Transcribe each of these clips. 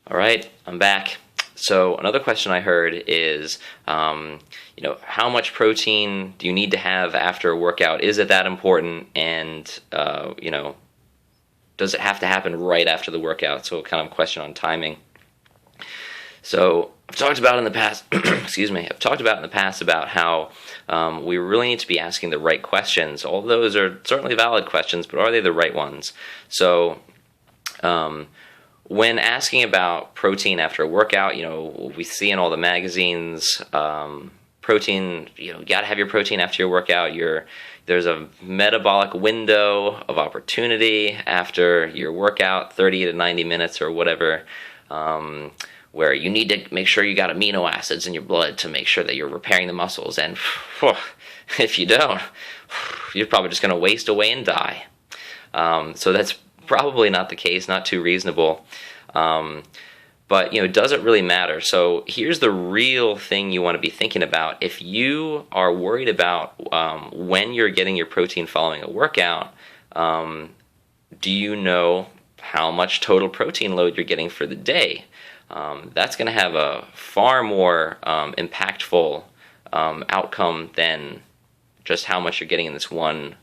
All right, I'm back. So another question I heard is, how much protein do you need to have after a workout? Is it that important? And does it have to happen right after the workout? So kind of a question on timing. So I've talked about in the past, excuse me, I've talked about in the past about how we really need to be asking the right questions. All those are certainly valid questions, but are they the right ones? So when asking about protein after a workout, we see in all the magazines, protein, you got to have your protein after your workout. There's a metabolic window of opportunity after your workout, 30 to 90 minutes or whatever, where you need to make sure you got amino acids in your blood to make sure that you're repairing the muscles. And if you don't, you're probably just going to waste away and die. So that's probably not the case, not too reasonable. But, does it really matter? So here's the real thing you want to be thinking about. If you are worried about when you're getting your protein following a workout, do you know how much total protein load you're getting for the day? That's going to have a far more impactful outcome than just how much you're getting in this one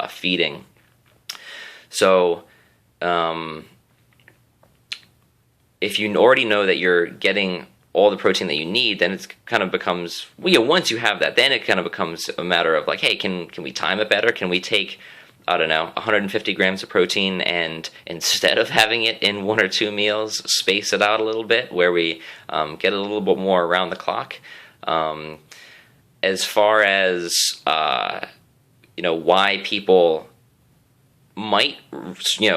feeding. So if you already know that you're getting all the protein that you need, then it kind of becomes, once you have that, then it kind of becomes a matter of like, hey, can we time it better? Can we take, 150 grams of protein, and instead of having it in one or two meals, space it out a little bit where we get a little bit more around the clock? As far as, why people might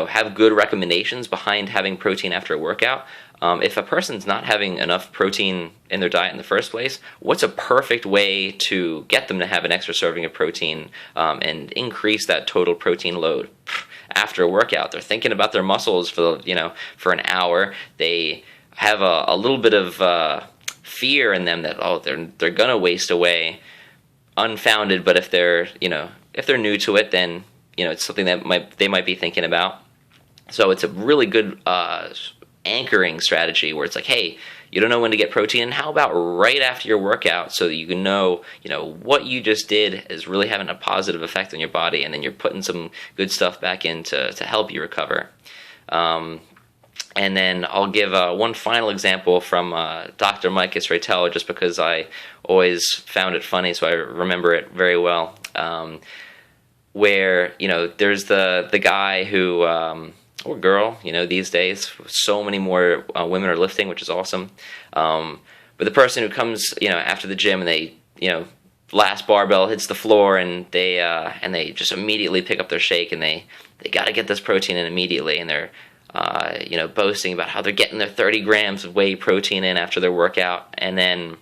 have good recommendations behind having protein after a workout. If a person's not having enough protein in their diet in the first place, what's a perfect way to get them to have an extra serving of protein and increase that total protein load after a workout? They're thinking about their muscles for an hour. They have a little bit of fear in them that they're gonna waste away, unfounded. But if they're new to it, then it's something that they might be thinking about. So it's a really good anchoring strategy where it's like, hey, you don't know when to get protein. How about right after your workout, so that you can know, what you just did is really having a positive effect on your body, and then you're putting some good stuff back in to help you recover. And then I'll give one final example from Dr. Mike Israetel, just because I always found it funny, so I remember it very well. Where there's the guy who or girl, these days so many more women are lifting, which is awesome. But the person who comes after the gym, and they last barbell hits the floor, and they just immediately pick up their shake, and they got to get this protein in immediately, and they're boasting about how they're getting their 30 grams of whey protein in after their workout, and then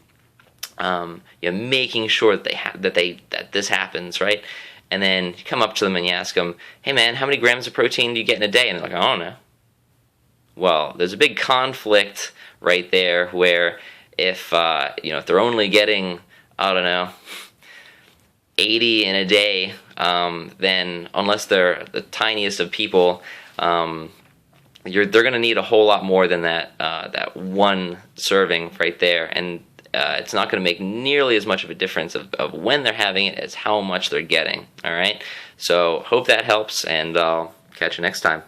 making sure that this happens, right? And then you come up to them and you ask them, hey man, how many grams of protein do you get in a day? And they're like, I don't know. Well, there's a big conflict right there where if they're only getting, 80 in a day, then unless they're the tiniest of people, they're going to need a whole lot more than that one serving right there. And it's not going to make nearly as much of a difference of when they're having it as how much they're getting. All right? So hope that helps, and I'll catch you next time.